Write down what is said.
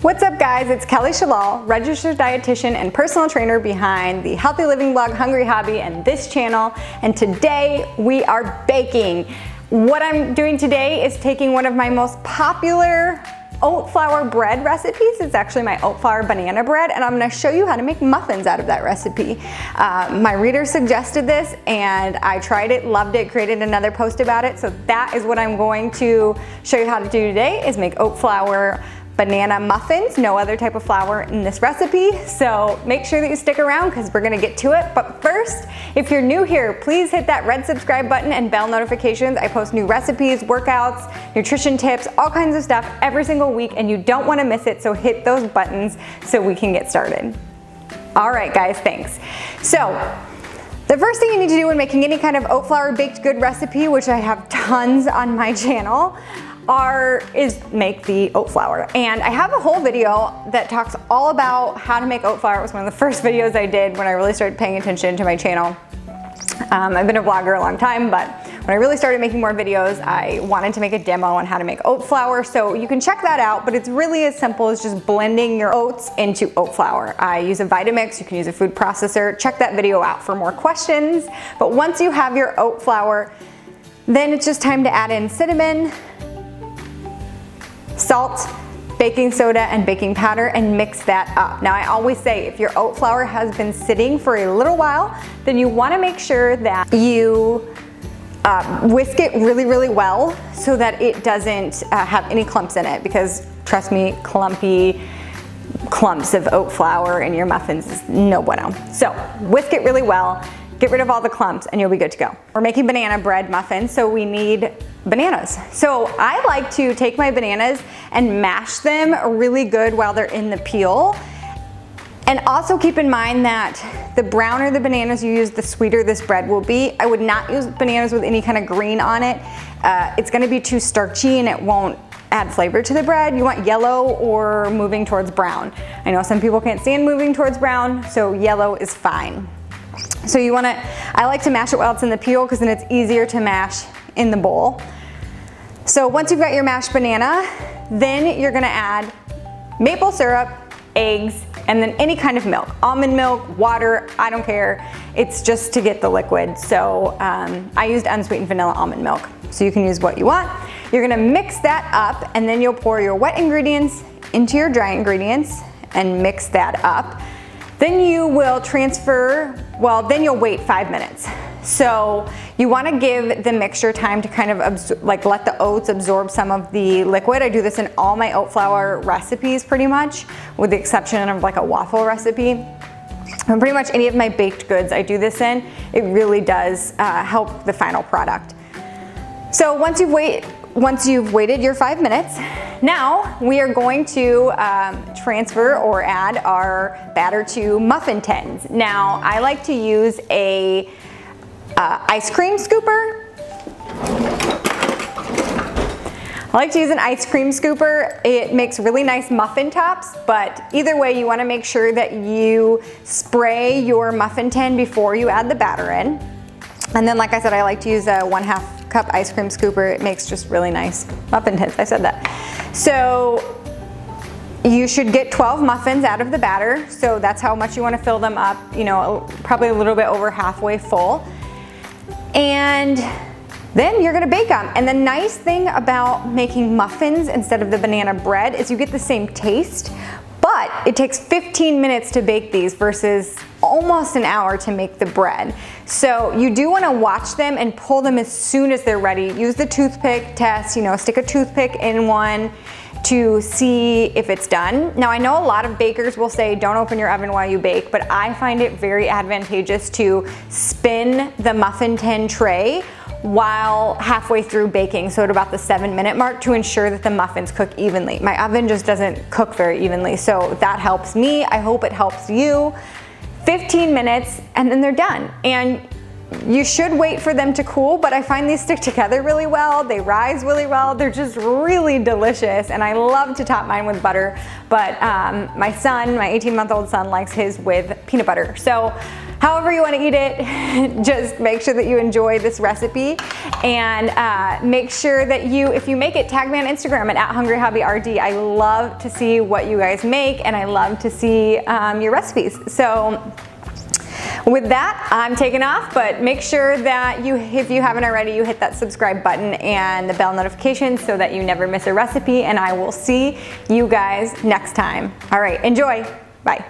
What's up guys, it's Kelly Shalal, registered dietitian and personal trainer behind the healthy living blog Hungry Hobby and this channel, and today we are baking. What I'm doing today is taking one of my most popular oat flour bread recipes. It's actually my oat flour banana bread, and I'm going to show you how to make muffins out of that recipe. My reader suggested this and I tried it, loved it, created another post about it, so that is what I'm going to show you how to do today, is make oat flour banana muffins. No other type of flour in this recipe, so make sure that you stick around because we're gonna get to it. But first, if you're new here, please hit that red subscribe button and bell notifications. I post new recipes, workouts, nutrition tips, all kinds of stuff every single week, and you don't want to miss it, so hit those buttons so we can get started. All right guys, thanks. So the first thing you need to do when making any kind of oat flour baked good recipe, which I have tons on my channel, is make the oat flour. And I have a whole video that talks all about how to make oat flour. It was one of the first videos I did when I really started paying attention to my channel. I've been a vlogger a long time, but when I really started making more videos, I wanted to make a demo on how to make oat flour. So you can check that out, but it's really as simple as just blending your oats into oat flour. I use a Vitamix, you can use a food processor. Check that video out for more questions. But once you have your oat flour, then it's just time to add in cinnamon, salt, baking soda, and baking powder, and mix that up. Now I always say, if your oat flour has been sitting for a little while, then you want to make sure that you whisk it really well so that it doesn't have any clumps in it, because trust me, clumpy clumps of oat flour in your muffins is no bueno. So whisk it really well, get rid of all the clumps, and you'll be good to go. We're making banana bread muffins, so we need bananas. So I like to take my bananas and mash them really good while they're in the peel. And also keep in mind that the browner the bananas you use, the sweeter this bread will be. I would not use bananas with any kind of green on it. It's gonna be too starchy and it won't add flavor to the bread. You want yellow or moving towards brown. I know some people can't stand moving towards brown, so yellow is fine. So I like to mash it while it's in the peel because then it's easier to mash in the bowl. So once you've got your mashed banana, then you're gonna add maple syrup, eggs, and then any kind of milk. Almond milk, water, I don't care. It's just to get the liquid. So I used unsweetened vanilla almond milk. So you can use what you want. You're gonna mix that up, and then you'll pour your wet ingredients into your dry ingredients and mix that up. Then you will then you'll wait 5 minutes. So you want to give the mixture time to kind of let the oats absorb some of the liquid. I do this in all my oat flour recipes pretty much, with the exception of like a waffle recipe. And pretty much any of my baked goods I do this in. It really does help the final product. So once you've waited your 5 minutes, now we are going to transfer or add our batter to muffin tins. Now I like to use a ice cream scooper. I like to use an ice cream scooper. It makes really nice muffin tops, but either way you want to make sure that you spray your muffin tin before you add the batter in. And then, like I said, I like to use a 1/2 cup ice cream scooper. It makes just really nice muffin tins. I said that. So you should get 12 muffins out of the batter. So that's how much you want to fill them up, probably a little bit over halfway full. And then you're gonna bake them. And the nice thing about making muffins instead of the banana bread is you get the same taste, but it takes 15 minutes to bake these versus almost an hour to make the bread. So you do wanna watch them and pull them as soon as they're ready. Use the toothpick test, stick a toothpick in one to see if it's done. Now I know a lot of bakers will say don't open your oven while you bake, but I find it very advantageous to spin the muffin tin tray while halfway through baking, so at about the 7-minute mark, to ensure that the muffins cook evenly. My oven just doesn't cook very evenly, so that helps me. I hope it helps you. 15 minutes and then they're done. And you should wait for them to cool, but I find these stick together really well. They rise really well. They're just really delicious, and I love to top mine with butter, but my 18-month-old son likes his with peanut butter. So however you want to eat it, just make sure that you enjoy this recipe, and make sure that if you make it, tag me on Instagram at @HungryHobbyRD. I love to see what you guys make, and I love to see your recipes. So with that, I'm taking off, but make sure that if you haven't already, you hit that subscribe button and the bell notification so that you never miss a recipe, and I will see you guys next time. All right, enjoy. Bye.